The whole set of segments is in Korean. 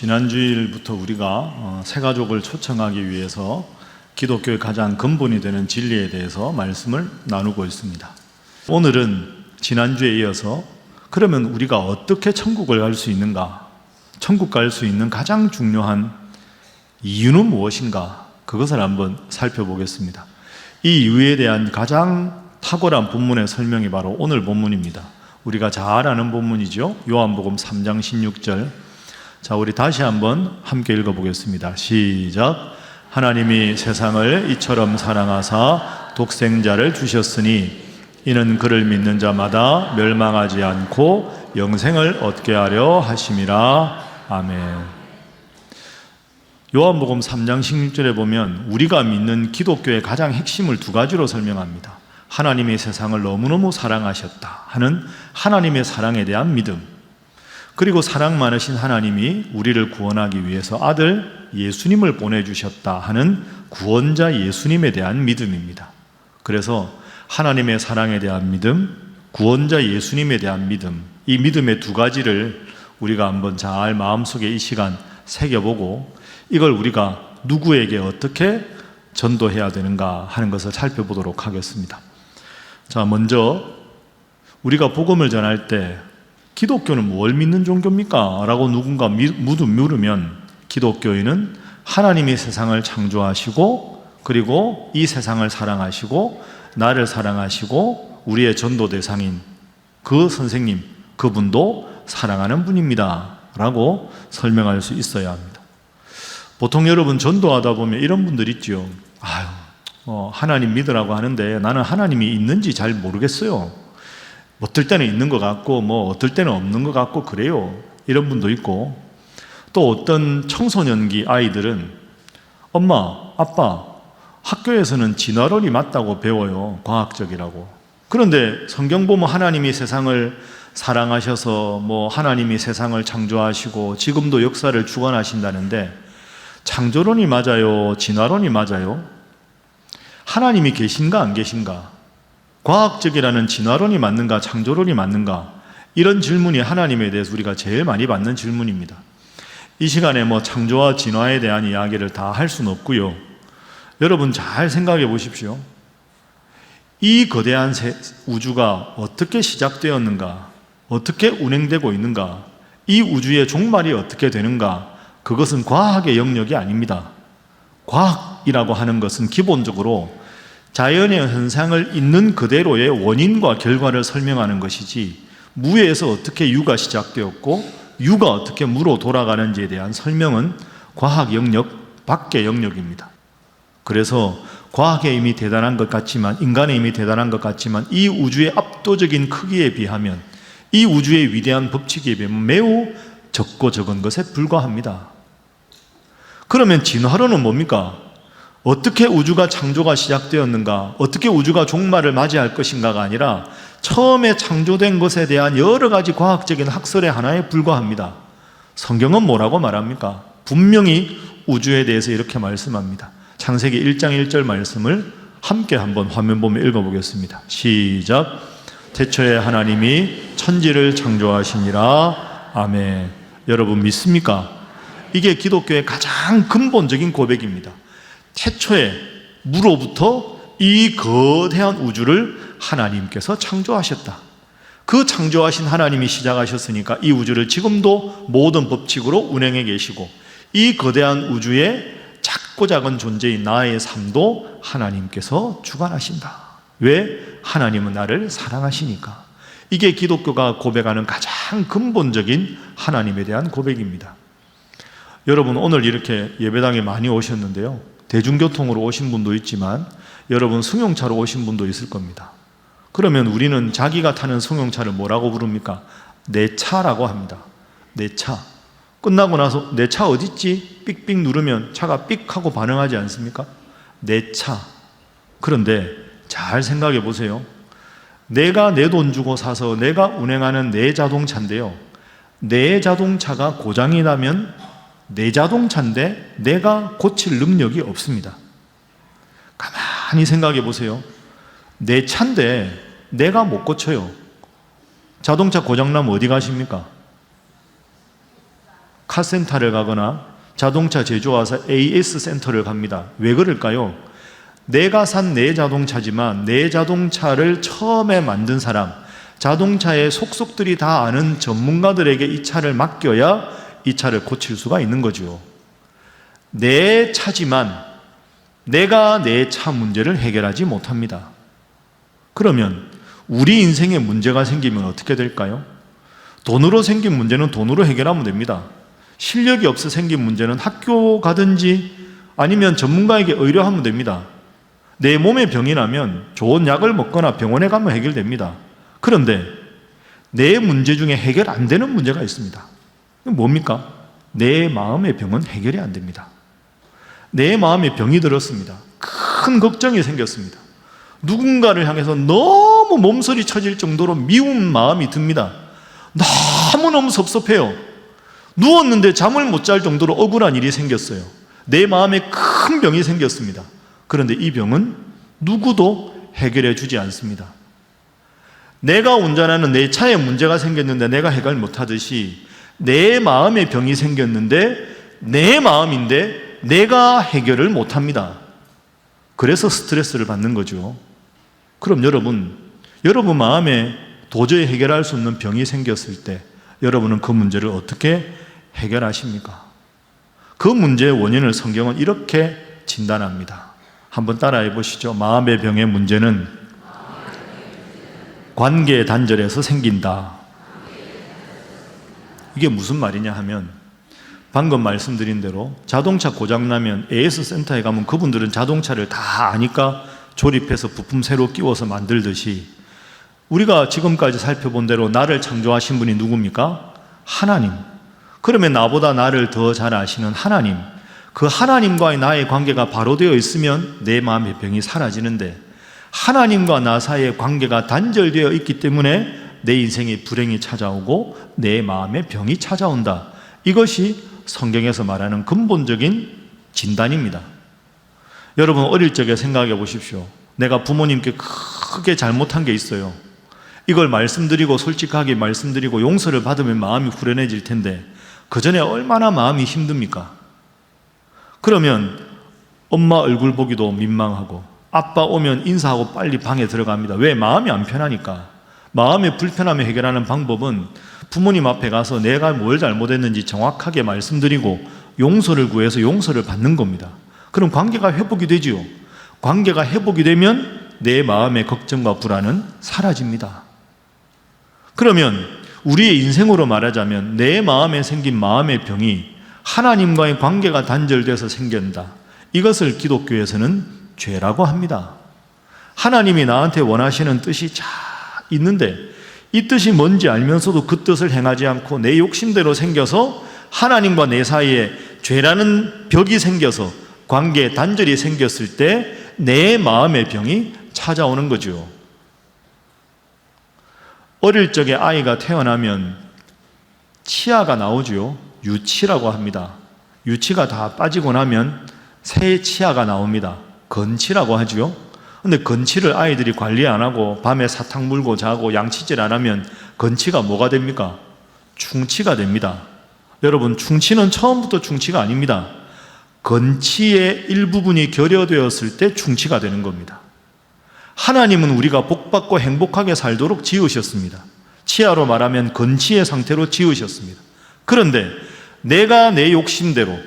지난 주일부터 우리가 새가족을 초청하기 위해서 기독교의 가장 근본이 되는 진리에 대해서 말씀을 나누고 있습니다. 오늘은 지난주에 이어서 그러면 우리가 어떻게 천국을 갈 수 있는가? 천국 갈 수 있는 가장 중요한 이유는 무엇인가? 그것을 한번 살펴보겠습니다. 이 이유에 대한 가장 탁월한 본문의 설명이 바로 오늘 본문입니다. 우리가 잘 아는 본문이죠. 요한복음 3장 16절. 자, 우리 다시 한번 함께 읽어보겠습니다. 시작. 하나님이 세상을 이처럼 사랑하사 독생자를 주셨으니 이는 그를 믿는 자마다 멸망하지 않고 영생을 얻게 하려 하심이라. 아멘. 요한복음 3장 16절에 보면 우리가 믿는 기독교의 가장 핵심을 두 가지로 설명합니다. 하나님이 세상을 너무너무 사랑하셨다 하는 하나님의 사랑에 대한 믿음, 그리고 사랑 많으신 하나님이 우리를 구원하기 위해서 아들 예수님을 보내주셨다 하는 구원자 예수님에 대한 믿음입니다. 그래서 하나님의 사랑에 대한 믿음, 구원자 예수님에 대한 믿음, 이 믿음의 두 가지를 우리가 한번 잘 마음속에 이 시간 새겨보고 이걸 우리가 누구에게 어떻게 전도해야 되는가 하는 것을 살펴보도록 하겠습니다. 자, 먼저 우리가 복음을 전할 때 기독교는 뭘 믿는 종교입니까? 라고 누군가 물으면 기독교인은 하나님이 세상을 창조하시고 그리고 이 세상을 사랑하시고 나를 사랑하시고 우리의 전도 대상인 그 선생님, 그분도 사랑하는 분입니다 라고 설명할 수 있어야 합니다. 보통 여러분 전도하다 보면 이런 분들 있죠. 하나님 믿으라고 하는데 나는 하나님이 있는지 잘 모르겠어요. 어떨 때는 있는 것 같고 어떨 때는 없는 것 같고 그래요. 이런 분도 있고, 또 어떤 청소년기 아이들은 엄마, 아빠, 학교에서는 진화론이 맞다고 배워요. 과학적이라고. 그런데 성경 보면 하나님이 세상을 사랑하셔서 하나님이 세상을 창조하시고 지금도 역사를 주관하신다는데 창조론이 맞아요? 진화론이 맞아요? 하나님이 계신가 안 계신가? 과학적이라는 진화론이 맞는가 창조론이 맞는가? 이런 질문이 하나님에 대해서 우리가 제일 많이 받는 질문입니다. 이 시간에 창조와 진화에 대한 이야기를 다 할 수는 없고요. 여러분 잘 생각해 보십시오. 이 거대한 우주가 어떻게 시작되었는가? 어떻게 운행되고 있는가? 이 우주의 종말이 어떻게 되는가? 그것은 과학의 영역이 아닙니다. 과학이라고 하는 것은 기본적으로 자연의 현상을 있는 그대로의 원인과 결과를 설명하는 것이지 무에서 어떻게 유가 시작되었고 유가 어떻게 무로 돌아가는지에 대한 설명은 과학 영역 밖의 영역입니다. 그래서 과학의 힘이 대단한 것 같지만, 인간의 힘이 대단한 것 같지만 이 우주의 압도적인 크기에 비하면, 이 우주의 위대한 법칙에 비하면 매우 적고 적은 것에 불과합니다. 그러면 진화론은 뭡니까? 어떻게 우주가 창조가 시작되었는가, 어떻게 우주가 종말을 맞이할 것인가가 아니라 처음에 창조된 것에 대한 여러 가지 과학적인 학설의 하나에 불과합니다. 성경은 뭐라고 말합니까? 분명히 우주에 대해서 이렇게 말씀합니다. 창세기 1장 1절 말씀을 함께 한번 화면 보며 읽어보겠습니다. 시작. 태초에 하나님이 천지를 창조하시니라. 아멘. 여러분 믿습니까? 이게 기독교의 가장 근본적인 고백입니다. 태초에 무로부터 이 거대한 우주를 하나님께서 창조하셨다. 그 창조하신 하나님이 시작하셨으니까 이 우주를 지금도 모든 법칙으로 운행해 계시고 이 거대한 우주의 작고 작은 존재인 나의 삶도 하나님께서 주관하신다. 왜? 하나님은 나를 사랑하시니까. 이게 기독교가 고백하는 가장 근본적인 하나님에 대한 고백입니다. 여러분 오늘 이렇게 예배당에 많이 오셨는데요, 대중교통으로 오신 분도 있지만 여러분 승용차로 오신 분도 있을 겁니다. 그러면 우리는 자기가 타는 승용차를 뭐라고 부릅니까? 내 차라고 합니다. 내 차. 끝나고 나서 내 차 어딨지? 삑삑 누르면 차가 삑 하고 반응하지 않습니까? 내 차. 그런데 잘 생각해 보세요. 내가 내 돈 주고 사서 내가 운행하는 내 자동차인데요, 내 자동차가 고장이 나면 내 자동차인데 내가 고칠 능력이 없습니다. 가만히 생각해 보세요. 내 차인데 내가 못 고쳐요. 자동차 고장나면 어디 가십니까? 카센터를 가거나 자동차 제조회사 AS 센터를 갑니다. 왜 그럴까요? 내가 산 내 자동차지만 내 자동차를 처음에 만든 사람, 자동차의 속속들이 다 아는 전문가들에게 이 차를 맡겨야 이 차를 고칠 수가 있는 거죠. 내 차지만 내가 내 차 문제를 해결하지 못합니다. 그러면 우리 인생에 문제가 생기면 어떻게 될까요? 돈으로 생긴 문제는 돈으로 해결하면 됩니다. 실력이 없어 생긴 문제는 학교 가든지 아니면 전문가에게 의뢰하면 됩니다. 내 몸에 병이 나면 좋은 약을 먹거나 병원에 가면 해결됩니다. 그런데 내 문제 중에 해결 안 되는 문제가 있습니다. 뭡니까? 내 마음의 병은 해결이 안 됩니다. 내 마음에 병이 들었습니다. 큰 걱정이 생겼습니다. 누군가를 향해서 너무 몸서리 쳐질 정도로 미운 마음이 듭니다. 너무너무 섭섭해요. 누웠는데 잠을 못 잘 정도로 억울한 일이 생겼어요. 내 마음에 큰 병이 생겼습니다. 그런데 이 병은 누구도 해결해 주지 않습니다. 내가 운전하는 내 차에 문제가 생겼는데 내가 해결 못하듯이 내 마음에 병이 생겼는데 내 마음인데 내가 해결을 못합니다. 그래서 스트레스를 받는 거죠. 그럼 여러분 마음에 도저히 해결할 수 없는 병이 생겼을 때 여러분은 그 문제를 어떻게 해결하십니까? 그 문제의 원인을 성경은 이렇게 진단합니다. 한번 따라해 보시죠. 마음의 병의 문제는 관계 단절에서 생긴다. 이게 무슨 말이냐 하면 방금 말씀드린 대로 자동차 고장나면 AS 센터에 가면 그분들은 자동차를 다 아니까 조립해서 부품 새로 끼워서 만들듯이 우리가 지금까지 살펴본 대로 나를 창조하신 분이 누굽니까? 하나님. 그러면 나보다 나를 더 잘 아시는 하나님, 그 하나님과의 나의 관계가 바로 되어 있으면 내 마음의 병이 사라지는데 하나님과 나 사이의 관계가 단절되어 있기 때문에 내 인생에 불행이 찾아오고 내 마음에 병이 찾아온다. 이것이 성경에서 말하는 근본적인 진단입니다. 여러분 어릴 적에 생각해 보십시오. 내가 부모님께 크게 잘못한 게 있어요. 이걸 말씀드리고 솔직하게 말씀드리고 용서를 받으면 마음이 후련해질 텐데 그 전에 얼마나 마음이 힘듭니까? 그러면 엄마 얼굴 보기도 민망하고 아빠 오면 인사하고 빨리 방에 들어갑니다. 왜? 마음이 안 편하니까. 마음의 불편함을 해결하는 방법은 부모님 앞에 가서 내가 뭘 잘못했는지 정확하게 말씀드리고 용서를 구해서 용서를 받는 겁니다. 그럼 관계가 회복이 되지요. 관계가 회복이 되면 내 마음의 걱정과 불안은 사라집니다. 그러면 우리의 인생으로 말하자면 내 마음에 생긴 마음의 병이 하나님과의 관계가 단절돼서 생긴다. 이것을 기독교에서는 죄라고 합니다. 하나님이 나한테 원하시는 뜻이 잘 있는데 이 뜻이 뭔지 알면서도 그 뜻을 행하지 않고 내 욕심대로 생겨서 하나님과 내 사이에 죄라는 벽이 생겨서 관계에 단절이 생겼을 때 내 마음의 병이 찾아오는 거죠. 어릴 적에 아이가 태어나면 치아가 나오죠. 유치라고 합니다. 유치가 다 빠지고 나면 새 치아가 나옵니다. 건치라고 하죠. 근데 건치를 아이들이 관리 안 하고 밤에 사탕 물고 자고 양치질 안 하면 건치가 뭐가 됩니까? 충치가 됩니다. 여러분 충치는 처음부터 충치가 아닙니다. 건치의 일부분이 결여되었을 때 충치가 되는 겁니다. 하나님은 우리가 복받고 행복하게 살도록 지으셨습니다. 치아로 말하면 건치의 상태로 지으셨습니다. 그런데 내가 내 욕심대로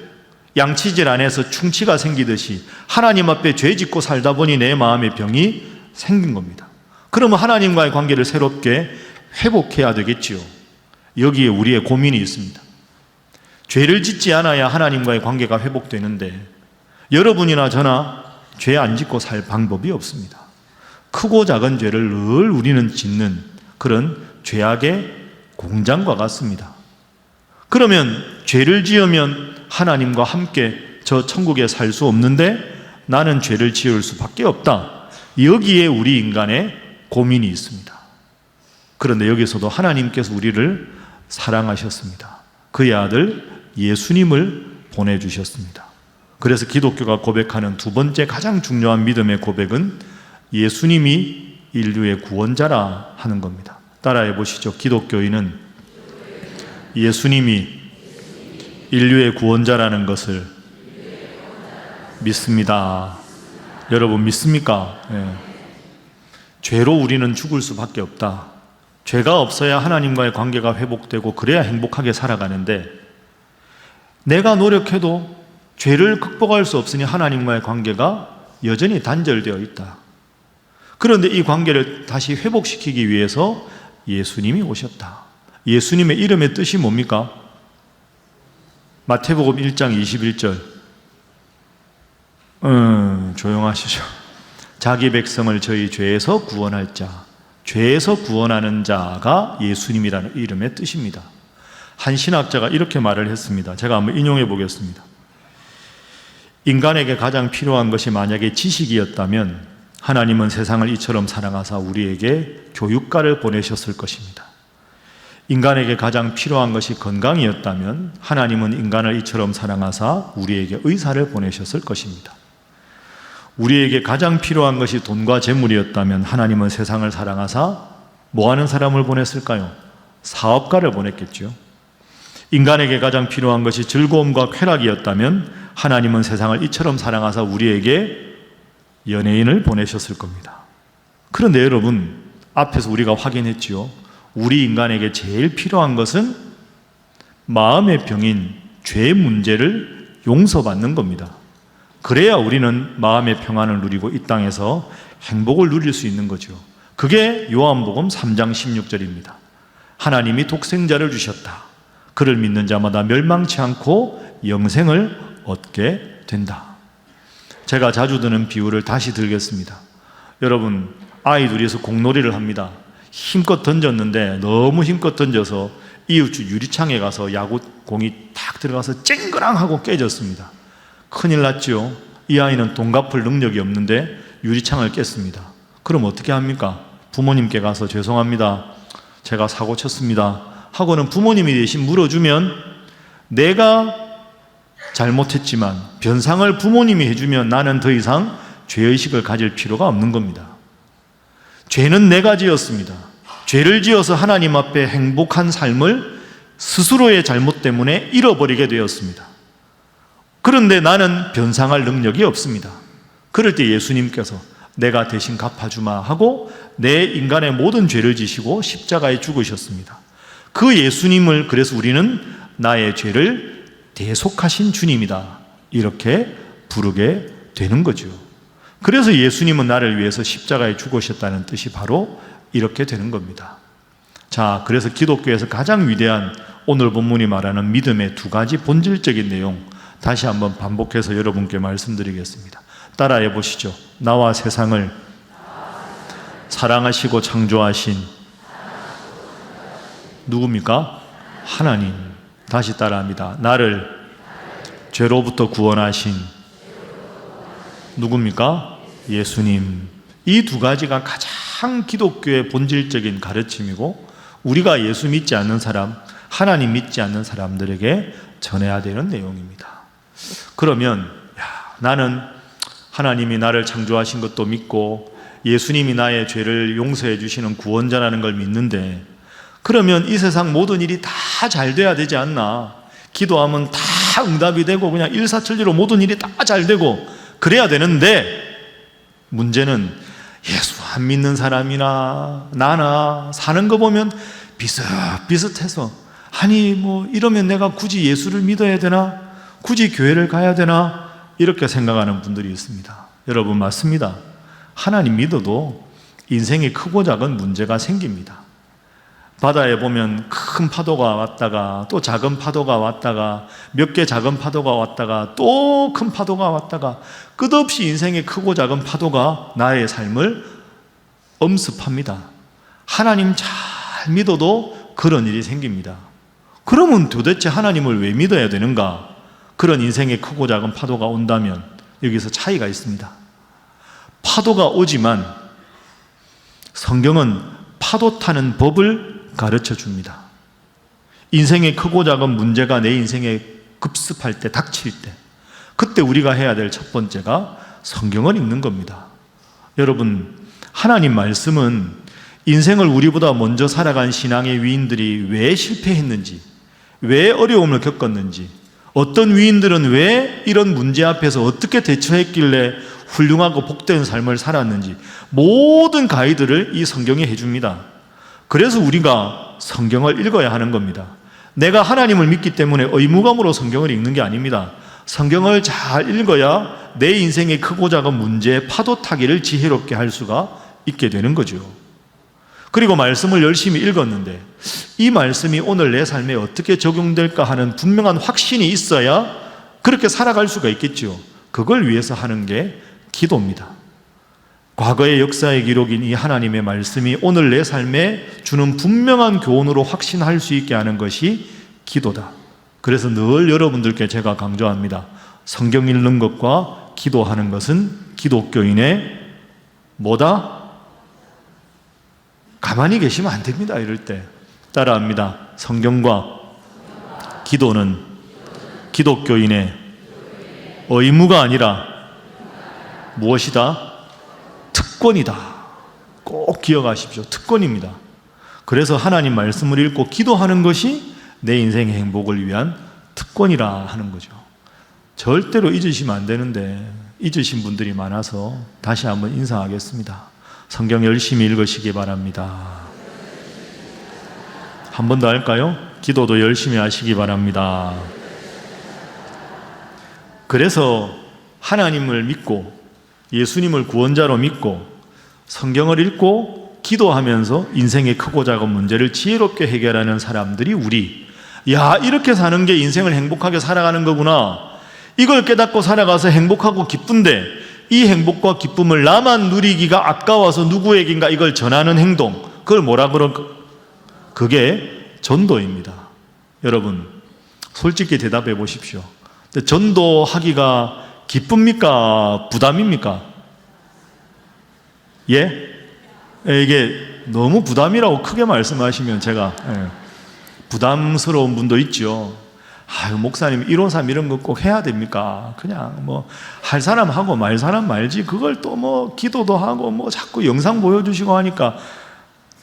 양치질 안 해서 충치가 생기듯이 하나님 앞에 죄 짓고 살다 보니 내 마음의 병이 생긴 겁니다. 그러면 하나님과의 관계를 새롭게 회복해야 되겠지요. 여기에 우리의 고민이 있습니다. 죄를 짓지 않아야 하나님과의 관계가 회복되는데 여러분이나 저나 죄 안 짓고 살 방법이 없습니다. 크고 작은 죄를 늘 우리는 짓는 그런 죄악의 공장과 같습니다. 그러면 죄를 지으면 하나님과 함께 저 천국에 살 수 없는데 나는 죄를 지을 수밖에 없다. 여기에 우리 인간의 고민이 있습니다. 그런데 여기서도 하나님께서 우리를 사랑하셨습니다. 그의 아들 예수님을 보내주셨습니다. 그래서 기독교가 고백하는 두 번째 가장 중요한 믿음의 고백은 예수님이 인류의 구원자라 하는 겁니다. 따라해 보시죠. 기독교인은 예수님이 인류의 구원자라는 것을 믿습니다. 여러분 믿습니까? 네. 죄로 우리는 죽을 수밖에 없다. 죄가 없어야 하나님과의 관계가 회복되고 그래야 행복하게 살아가는데, 내가 노력해도 죄를 극복할 수 없으니 하나님과의 관계가 여전히 단절되어 있다. 그런데 이 관계를 다시 회복시키기 위해서 예수님이 오셨다. 예수님의 이름의 뜻이 뭡니까? 마태복음 1장 21절. 조용하시죠. 자기 백성을 저희 죄에서 구원할 자, 죄에서 구원하는 자가 예수님이라는 이름의 뜻입니다. 한 신학자가 이렇게 말을 했습니다. 제가 한번 인용해 보겠습니다. 인간에게 가장 필요한 것이 만약에 지식이었다면 하나님은 세상을 이처럼 사랑하사 우리에게 교육가를 보내셨을 것입니다. 인간에게 가장 필요한 것이 건강이었다면 하나님은 인간을 이처럼 사랑하사 우리에게 의사를 보내셨을 것입니다. 우리에게 가장 필요한 것이 돈과 재물이었다면 하나님은 세상을 사랑하사 뭐 하는 사람을 보냈을까요? 사업가를 보냈겠죠. 인간에게 가장 필요한 것이 즐거움과 쾌락이었다면 하나님은 세상을 이처럼 사랑하사 우리에게 연예인을 보내셨을 겁니다. 그런데 여러분, 앞에서 우리가 확인했지요. 우리 인간에게 제일 필요한 것은 마음의 병인 죄 문제를 용서받는 겁니다. 그래야 우리는 마음의 평안을 누리고 이 땅에서 행복을 누릴 수 있는 거죠. 그게 요한복음 3장 16절입니다. 하나님이 독생자를 주셨다. 그를 믿는 자마다 멸망치 않고 영생을 얻게 된다. 제가 자주 드는 비유를 다시 들겠습니다. 여러분, 아이 둘이서 공놀이를 합니다. 힘껏 던졌는데 너무 힘껏 던져서 이웃집 유리창에 가서 야구공이 탁 들어가서 쨍그랑하고 깨졌습니다. 큰일 났죠. 이 아이는 돈 갚을 능력이 없는데 유리창을 깼습니다. 그럼 어떻게 합니까? 부모님께 가서 죄송합니다, 제가 사고 쳤습니다 하고는 부모님이 대신 물어주면, 내가 잘못했지만 변상을 부모님이 해주면 나는 더 이상 죄의식을 가질 필요가 없는 겁니다. 죄는 내가 지었습니다. 죄를 지어서 하나님 앞에 행복한 삶을 스스로의 잘못 때문에 잃어버리게 되었습니다. 그런데 나는 변상할 능력이 없습니다. 그럴 때 예수님께서 내가 대신 갚아주마 하고 내 인간의 모든 죄를 지시고 십자가에 죽으셨습니다. 그 예수님을 그래서 우리는 나의 죄를 대속하신 주님이다, 이렇게 부르게 되는 거죠. 그래서 예수님은 나를 위해서 십자가에 죽으셨다는 뜻이 바로 이렇게 되는 겁니다. 자, 그래서 기독교에서 가장 위대한 오늘 본문이 말하는 믿음의 두 가지 본질적인 내용, 다시 한번 반복해서 여러분께 말씀드리겠습니다. 따라해 보시죠. 나와 세상을 사랑하시고 창조하신 누굽니까? 하나님. 다시 따라합니다. 나를 죄로부터 구원하신 누굽니까? 예수님. 이 두 가지가 가장 기독교의 본질적인 가르침이고, 우리가 예수 믿지 않는 사람, 하나님 믿지 않는 사람들에게 전해야 되는 내용입니다. 그러면 나는 하나님이 나를 창조하신 것도 믿고 예수님이 나의 죄를 용서해 주시는 구원자라는 걸 믿는데, 그러면 이 세상 모든 일이 다 잘 돼야 되지 않나? 기도하면 다 응답이 되고 그냥 일사천리로 모든 일이 다 잘 되고 그래야 되는데, 문제는 예수 안 믿는 사람이나 나나 사는 거 보면 비슷비슷해서, 아니 뭐 이러면 내가 굳이 예수를 믿어야 되나? 굳이 교회를 가야 되나? 이렇게 생각하는 분들이 있습니다. 여러분, 맞습니다. 하나님 믿어도 인생이 크고 작은 문제가 생깁니다. 바다에 보면 큰 파도가 왔다가 또 작은 파도가 왔다가 몇 개 작은 파도가 왔다가 또 큰 파도가 왔다가 끝없이 인생의 크고 작은 파도가 나의 삶을 엄습합니다. 하나님 잘 믿어도 그런 일이 생깁니다. 그러면 도대체 하나님을 왜 믿어야 되는가? 그런 인생의 크고 작은 파도가 온다면 여기서 차이가 있습니다. 파도가 오지만 성경은 파도 타는 법을 가르쳐 줍니다. 인생의 크고 작은 문제가 내 인생에 급습할 때, 닥칠 때, 그때 우리가 해야 될 첫 번째가 성경을 읽는 겁니다. 여러분, 하나님 말씀은 인생을 우리보다 먼저 살아간 신앙의 위인들이 왜 실패했는지, 왜 어려움을 겪었는지, 어떤 위인들은 왜 이런 문제 앞에서 어떻게 대처했길래 훌륭하고 복된 삶을 살았는지 모든 가이드를 이 성경이 해줍니다. 그래서 우리가 성경을 읽어야 하는 겁니다. 내가 하나님을 믿기 때문에 의무감으로 성경을 읽는 게 아닙니다. 성경을 잘 읽어야 내 인생의 크고 작은 문제에 파도 타기를 지혜롭게 할 수가 있게 되는 거죠. 그리고 말씀을 열심히 읽었는데 이 말씀이 오늘 내 삶에 어떻게 적용될까 하는 분명한 확신이 있어야 그렇게 살아갈 수가 있겠죠. 그걸 위해서 하는 게 기도입니다. 과거의 역사의 기록인 이 하나님의 말씀이 오늘 내 삶에 주는 분명한 교훈으로 확신할 수 있게 하는 것이 기도다. 그래서 늘 여러분들께 제가 강조합니다. 성경 읽는 것과 기도하는 것은 기독교인의 뭐다? 가만히 계시면 안 됩니다. 이럴 때 따라합니다. 성경과 기도는 기독교인의 의무가 아니라 무엇이다? 특권이다. 꼭 기억하십시오. 특권입니다. 그래서 하나님 말씀을 읽고 기도하는 것이 내 인생의 행복을 위한 특권이라 하는 거죠. 절대로 잊으시면 안 되는데 잊으신 분들이 많아서 다시 한번 인사하겠습니다. 성경 열심히 읽으시기 바랍니다. 한 번 더 할까요? 기도도 열심히 하시기 바랍니다. 그래서 하나님을 믿고 예수님을 구원자로 믿고 성경을 읽고 기도하면서 인생의 크고 작은 문제를 지혜롭게 해결하는 사람들이 이렇게 사는 게 인생을 행복하게 살아가는 거구나. 이걸 깨닫고 살아가서 행복하고 기쁜데 이 행복과 기쁨을 나만 누리기가 아까워서 누구에겐가 이걸 전하는 행동, 그걸 뭐라 그럴까? 그게 전도입니다. 여러분 솔직히 대답해 보십시오. 전도하기가 기쁩니까? 부담입니까? 예? 이게 너무 부담이라고 크게 말씀하시면 제가 부담스러운 분도 있죠. 목사님 153 이런 거 꼭 해야 됩니까? 그냥 할 사람 하고 말 사람 말지 그걸 또 기도도 하고 자꾸 영상 보여주시고 하니까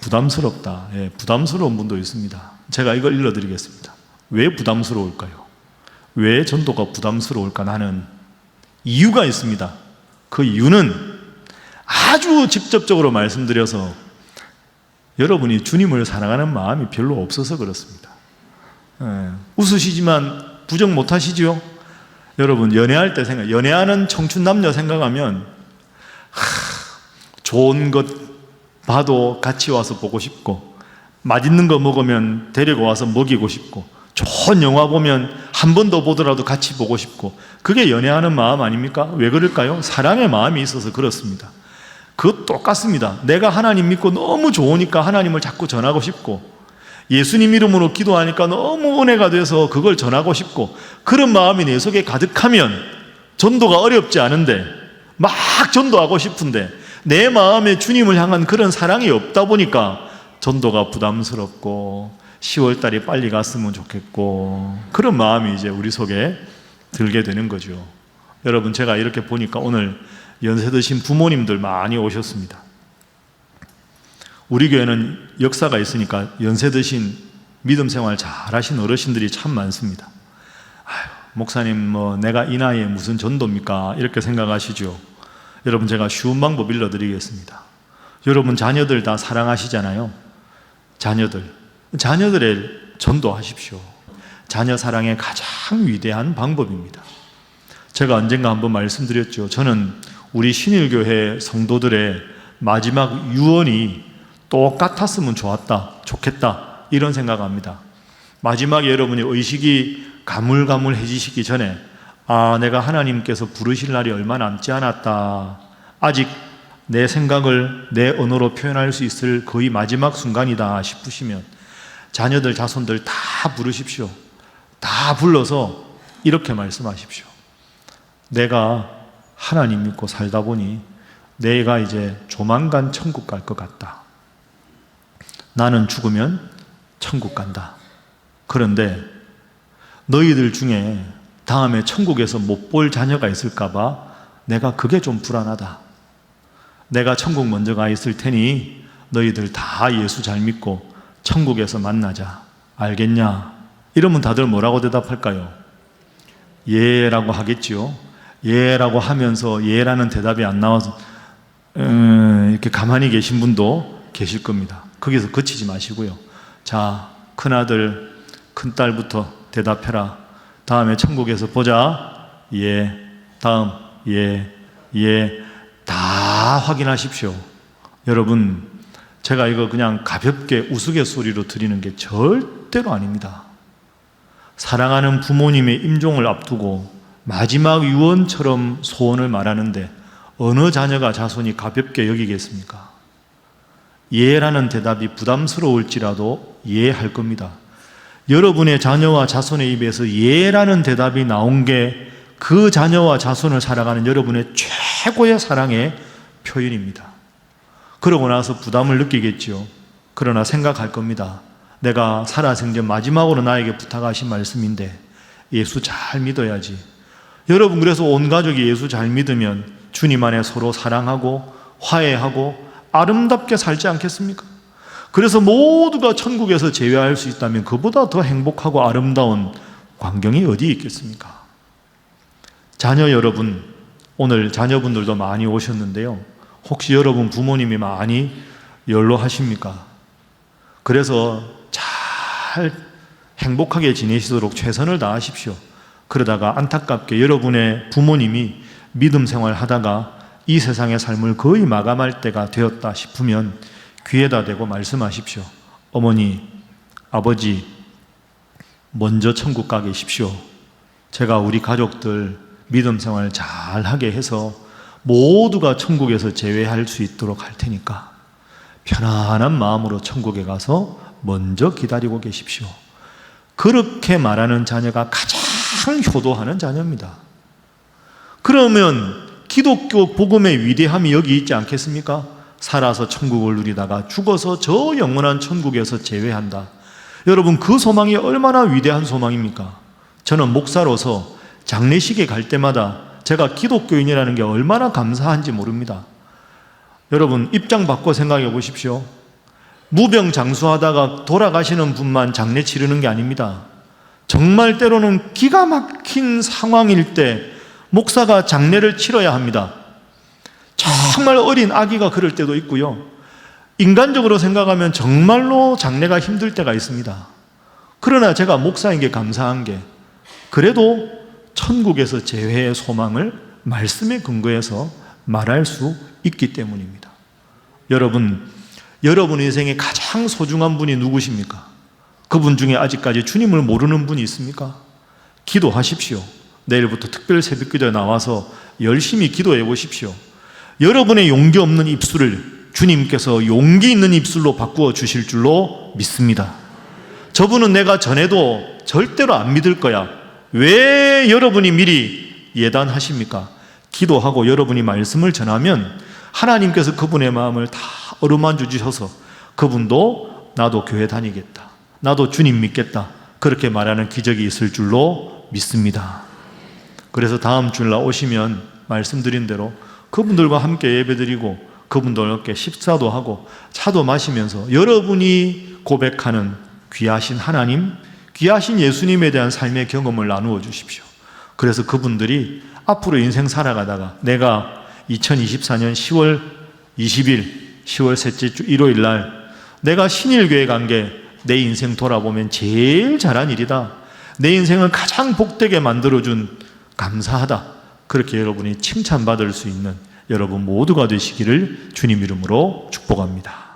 부담스럽다. 부담스러운 분도 있습니다. 제가 이걸 일러드리겠습니다. 왜 부담스러울까요? 왜 전도가 부담스러울까? 나는 이유가 있습니다. 그 이유는 아주 직접적으로 말씀드려서 여러분이 주님을 사랑하는 마음이 별로 없어서 그렇습니다. 웃으시지만 부정 못하시죠? 여러분 연애할 때 연애하는 청춘 남녀 생각하면 좋은 것 봐도 같이 와서 보고 싶고 맛있는 거 먹으면 데리고 와서 먹이고 싶고 좋은 영화 보면 한 번 더 보더라도 같이 보고 싶고 그게 연애하는 마음 아닙니까? 왜 그럴까요? 사랑의 마음이 있어서 그렇습니다. 그것 똑같습니다. 내가 하나님 믿고 너무 좋으니까 하나님을 자꾸 전하고 싶고 예수님 이름으로 기도하니까 너무 은혜가 돼서 그걸 전하고 싶고 그런 마음이 내 속에 가득하면 전도가 어렵지 않은데 막 전도하고 싶은데 내 마음에 주님을 향한 그런 사랑이 없다 보니까 전도가 부담스럽고 10월 달이 빨리 갔으면 좋겠고 그런 마음이 이제 우리 속에 들게 되는 거죠. 여러분 제가 이렇게 보니까 오늘 연세 드신 부모님들 많이 오셨습니다. 우리 교회는 역사가 있으니까 연세 드신 믿음 생활 잘하신 어르신들이 참 많습니다. 목사님 내가 이 나이에 무슨 전도입니까? 이렇게 생각하시죠. 여러분 제가 쉬운 방법 일러드리겠습니다. 여러분 자녀들 다 사랑하시잖아요. 자녀들의 전도하십시오. 자녀 사랑의 가장 위대한 방법입니다. 제가 언젠가 한번 말씀드렸죠. 저는 우리 신일교회 성도들의 마지막 유언이 똑같았으면 좋겠다 이런 생각합니다. 마지막에 여러분이 의식이 가물가물해지시기 전에 내가 하나님께서 부르실 날이 얼마 남지 않았다. 아직 내 생각을 내 언어로 표현할 수 있을 거의 마지막 순간이다 싶으시면 자녀들 자손들 다 부르십시오. 다 불러서 이렇게 말씀하십시오. 내가 하나님 믿고 살다 보니 내가 이제 조만간 천국 갈 것 같다. 나는 죽으면 천국 간다. 그런데 너희들 중에 다음에 천국에서 못 볼 자녀가 있을까 봐 내가 그게 좀 불안하다. 내가 천국 먼저 가 있을 테니 너희들 다 예수 잘 믿고 천국에서 만나자. 알겠냐? 이러면 다들 뭐라고 대답할까요? 예라고 하겠지요. 예라고 하면서 예라는 대답이 안 나와서 이렇게 가만히 계신 분도 계실 겁니다. 거기서 그치지 마시고요. 자, 큰아들, 큰딸부터 대답해라. 다음에 천국에서 보자. 예. 다음 예. 다 확인하십시오. 여러분, 제가 이거 그냥 가볍게 우스갯소리로 드리는 게 절대로 아닙니다. 사랑하는 부모님의 임종을 앞두고 마지막 유언처럼 소원을 말하는데 어느 자녀가 자손이 가볍게 여기겠습니까? 예라는 대답이 부담스러울지라도 예할 겁니다. 여러분의 자녀와 자손의 입에서 예라는 대답이 나온 게 그 자녀와 자손을 살아가는 여러분의 최고의 사랑의 표현입니다. 그러고 나서 부담을 느끼겠지요. 그러나 생각할 겁니다. 내가 살아생전 마지막으로 나에게 부탁하신 말씀인데 예수 잘 믿어야지. 여러분, 그래서 온 가족이 예수 잘 믿으면 주님 안에 서로 사랑하고 화해하고 아름답게 살지 않겠습니까? 그래서 모두가 천국에서 제외할 수 있다면 그보다 더 행복하고 아름다운 광경이 어디 있겠습니까? 자녀 여러분, 오늘 자녀분들도 많이 오셨는데요. 혹시 여러분 부모님이 많이 연로하십니까? 그래서 잘 행복하게 지내시도록 최선을 다하십시오. 그러다가 안타깝게 여러분의 부모님이 믿음 생활 하다가 이 세상의 삶을 거의 마감할 때가 되었다 싶으면 귀에다 대고 말씀하십시오. 어머니, 아버지, 먼저 천국 가 계십시오. 제가 우리 가족들 믿음 생활 잘하게 해서 모두가 천국에서 제외할 수 있도록 할 테니까 편안한 마음으로 천국에 가서 먼저 기다리고 계십시오. 그렇게 말하는 자녀가 가장 효도하는 자녀입니다. 그러면 기독교 복음의 위대함이 여기 있지 않겠습니까? 살아서 천국을 누리다가 죽어서 저 영원한 천국에서 제외한다. 여러분, 그 소망이 얼마나 위대한 소망입니까? 저는 목사로서 장례식에 갈 때마다 제가 기독교인이라는 게 얼마나 감사한지 모릅니다. 여러분, 입장 바꿔 생각해 보십시오. 무병장수하다가 돌아가시는 분만 장례 치르는 게 아닙니다. 정말 때로는 기가 막힌 상황일 때 목사가 장례를 치러야 합니다. 정말 어린 아기가 그럴 때도 있고요. 인간적으로 생각하면 정말로 장례가 힘들 때가 있습니다. 그러나 제가 목사인 게 감사한 게 그래도 천국에서 제외의 소망을 말씀에 근거해서 말할 수 있기 때문입니다. 여러분 인생에 가장 소중한 분이 누구십니까? 그분 중에 아직까지 주님을 모르는 분이 있습니까? 기도하십시오. 내일부터 특별 새벽기도에 나와서 열심히 기도해 보십시오. 여러분의 용기 없는 입술을 주님께서 용기 있는 입술로 바꾸어 주실 줄로 믿습니다. 저분은 내가 전해도 절대로 안 믿을 거야. 왜 여러분이 미리 예단하십니까? 기도하고 여러분이 말씀을 전하면 하나님께서 그분의 마음을 다 어루만져 주셔서 그분도 나도 교회 다니겠다, 나도 주님 믿겠다, 그렇게 말하는 기적이 있을 줄로 믿습니다. 그래서 다음 주일날 오시면 말씀드린 대로 그분들과 함께 예배드리고 그분들과 함께 식사도 하고 차도 마시면서 여러분이 고백하는 귀하신 하나님, 귀하신 예수님에 대한 삶의 경험을 나누어 주십시오. 그래서 그분들이 앞으로 인생 살아가다가 내가 2024년 10월 20일 10월 셋째 주 일요일 날 내가 신일교회 간 게 내 인생 돌아보면 제일 잘한 일이다, 내 인생을 가장 복되게 만들어준, 감사하다, 그렇게 여러분이 칭찬받을 수 있는 여러분 모두가 되시기를 주님 이름으로 축복합니다.